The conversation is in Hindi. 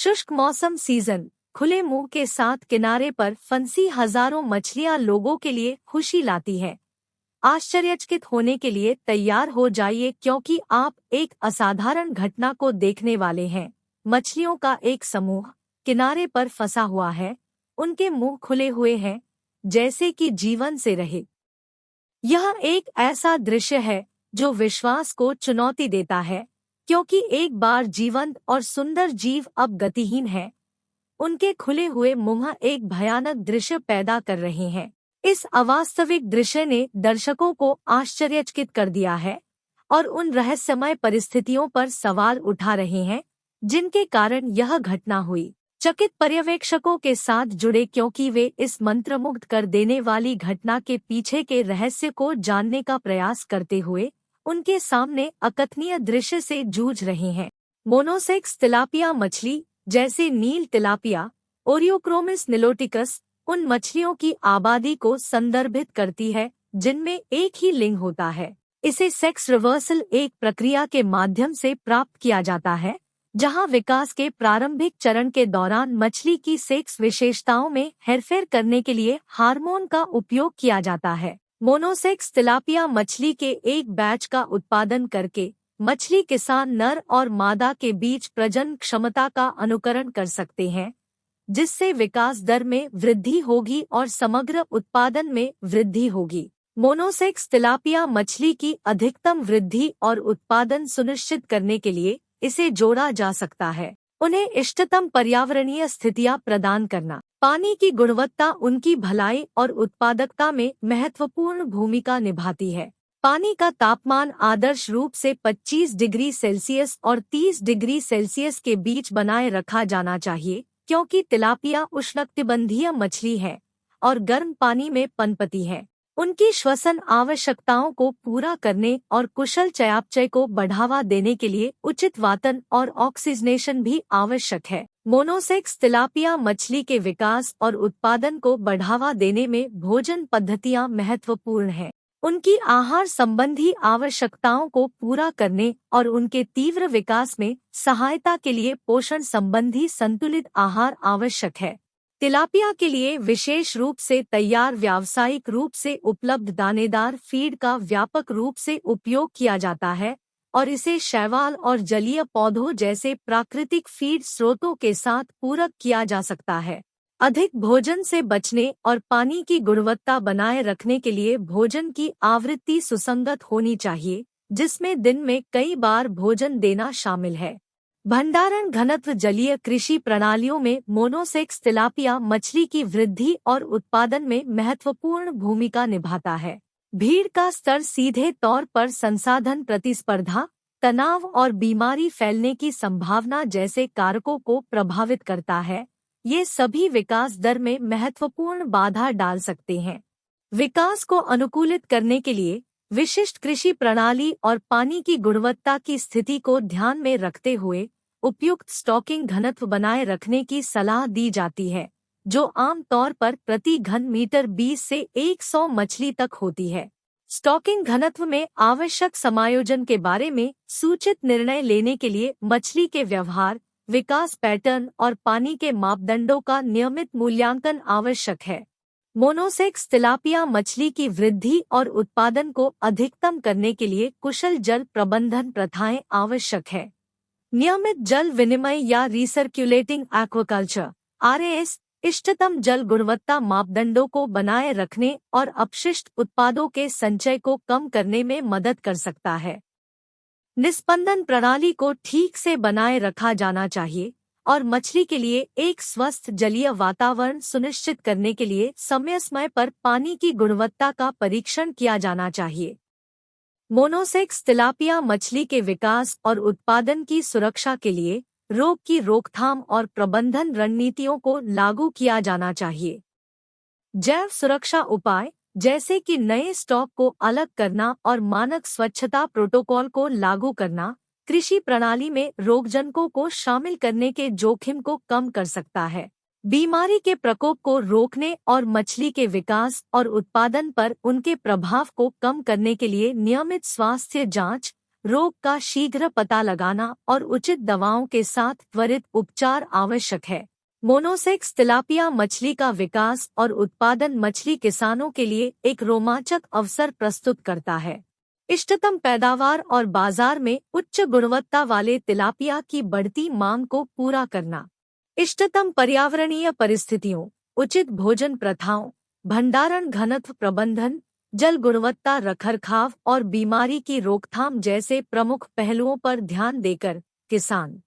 शुष्क मौसम सीजन, खुले मुंह के साथ किनारे पर फंसी हजारों मछलियां लोगों के लिए खुशी लाती है। आश्चर्यचकित होने के लिए तैयार हो जाइए क्योंकि आप एक असाधारण घटना को देखने वाले हैं। मछलियों का एक समूह किनारे पर फंसा हुआ है। उनके मुंह खुले हुए हैं, जैसे कि जीवन से रहे। यह एक ऐसा दृश्य है जो विश्वास को चुनौती देता है, क्योंकि एक बार जीवंत और सुंदर जीव अब गतिहीन है। उनके खुले हुए मुंह एक भयानक दृश्य पैदा कर रहे हैं। इस अवास्तविक दृश्य ने दर्शकों को आश्चर्यचकित कर दिया है और उन रहस्यमय परिस्थितियों पर सवाल उठा रहे हैं जिनके कारण यह घटना हुई। चकित पर्यवेक्षकों के साथ जुड़े क्योंकि वे इस मंत्रमुग्ध कर देने वाली घटना के पीछे के रहस्य को जानने का प्रयास करते हुए उनके सामने अकथनीय दृश्य से जूझ रहे हैं। मोनोसेक्स तिलापिया मछली जैसे नील तिलापिया, ओरियोक्रोमिस निलोटिकस उन मछलियों की आबादी को संदर्भित करती है जिनमें एक ही लिंग होता है। इसे सेक्स रिवर्सल एक प्रक्रिया के माध्यम से प्राप्त किया जाता है, जहां विकास के प्रारंभिक चरण के दौरान मछली की सेक्स विशेषताओं में हेरफेर करने के लिए हार्मोन का उपयोग किया जाता है। मोनोसेक्स तिलापिया मछली के एक बैच का उत्पादन करके मछली किसान नर और मादा के बीच प्रजनन क्षमता का अनुकरण कर सकते हैं, जिससे विकास दर में वृद्धि होगी और समग्र उत्पादन में वृद्धि होगी। मोनोसेक्स तिलापिया मछली की अधिकतम वृद्धि और उत्पादन सुनिश्चित करने के लिए इसे जोड़ा जा सकता है। उन्हें इष्टतम पर्यावरणीय स्थितियां प्रदान करना। पानी की गुणवत्ता उनकी भलाई और उत्पादकता में महत्वपूर्ण भूमिका निभाती है। पानी का तापमान आदर्श रूप से 25 डिग्री सेल्सियस और 30 डिग्री सेल्सियस के बीच बनाए रखा जाना चाहिए, क्योंकि तिलापिया उष्णकटिबंधीय मछली है और गर्म पानी में पनपती है। उनकी श्वसन आवश्यकताओं को पूरा करने और कुशल चयापचय को बढ़ावा देने के लिए उचित वातन और ऑक्सीजनेशन भी आवश्यक है। मोनोसेक्स तिलापिया मछली के विकास और उत्पादन को बढ़ावा देने में भोजन पद्धतियां महत्वपूर्ण हैं। उनकी आहार संबंधी आवश्यकताओं को पूरा करने और उनके तीव्र विकास में सहायता के लिए पोषण संबंधी संतुलित आहार आवश्यक है। तिलापिया के लिए विशेष रूप से तैयार व्यावसायिक रूप से उपलब्ध दानेदार फीड का व्यापक रूप से उपयोग किया जाता है और इसे शैवाल और जलीय पौधों जैसे प्राकृतिक फीड स्रोतों के साथ पूरक किया जा सकता है। अधिक भोजन से बचने और पानी की गुणवत्ता बनाए रखने के लिए भोजन की आवृत्ति सुसंगत होनी चाहिए, जिसमें दिन में कई बार भोजन देना शामिल है। भंडारण घनत्व जलीय कृषि प्रणालियों में मोनोसेक्स तिलापिया मछली की वृद्धि और उत्पादन में महत्वपूर्ण भूमिका निभाता है। भीड़ का स्तर सीधे तौर पर संसाधन प्रतिस्पर्धा, तनाव और बीमारी फैलने की संभावना जैसे कारकों को प्रभावित करता है। ये सभी विकास दर में महत्वपूर्ण बाधा डाल सकते हैं। विकास को अनुकूलित करने के लिए विशिष्ट कृषि प्रणाली और पानी की गुणवत्ता की स्थिति को ध्यान में रखते हुए उपयुक्त स्टॉकिंग घनत्व बनाए रखने की सलाह दी जाती है, जो आम तौर पर प्रति घन मीटर 20 से 100 मछली तक होती है। स्टॉकिंग घनत्व में आवश्यक समायोजन के बारे में सूचित निर्णय लेने के लिए मछली के व्यवहार, विकास पैटर्न और पानी के मापदंडों का नियमित मूल्यांकन आवश्यक है। मोनोसेक्स तिलापिया मछली की वृद्धि और उत्पादन को अधिकतम करने के लिए कुशल जल प्रबंधन प्रथाएं आवश्यक है। नियमित जल विनिमय या रिसर्क्युलेटिंग एक्वाकल्चर (RAS) इष्टतम जल गुणवत्ता मापदंडों को बनाए रखने और अपशिष्ट उत्पादों के संचय को कम करने में मदद कर सकता है। निस्पंदन प्रणाली को ठीक से बनाए रखा जाना चाहिए और मछली के लिए एक स्वस्थ जलीय वातावरण सुनिश्चित करने के लिए समय समय पर पानी की गुणवत्ता का परीक्षण किया जाना चाहिए। मोनोसेक्स तिलापिया मछली के विकास और उत्पादन की सुरक्षा के लिए रोग की रोकथाम और प्रबंधन रणनीतियों को लागू किया जाना चाहिए। जैव सुरक्षा उपाय जैसे कि नए स्टॉक को अलग करना और मानक स्वच्छता प्रोटोकॉल को लागू करना कृषि प्रणाली में रोगजनकों को शामिल करने के जोखिम को कम कर सकता है। बीमारी के प्रकोप को रोकने और मछली के विकास और उत्पादन पर उनके प्रभाव को कम करने के लिए नियमित स्वास्थ्य जांच, रोग का शीघ्र पता लगाना और उचित दवाओं के साथ त्वरित उपचार आवश्यक है। मोनोसेक्स तिलापिया मछली का विकास और उत्पादन मछली किसानों के लिए एक रोमांचक अवसर प्रस्तुत करता है। इष्टतम पैदावार और बाजार में उच्च गुणवत्ता वाले तिलापिया की बढ़ती मांग को पूरा करना। इष्टतम पर्यावरणीय परिस्थितियों, उचित भोजन प्रथाओं, भंडारण घनत्व प्रबंधन, जल गुणवत्ता रखरखाव और बीमारी की रोकथाम जैसे प्रमुख पहलुओं पर ध्यान देकर किसान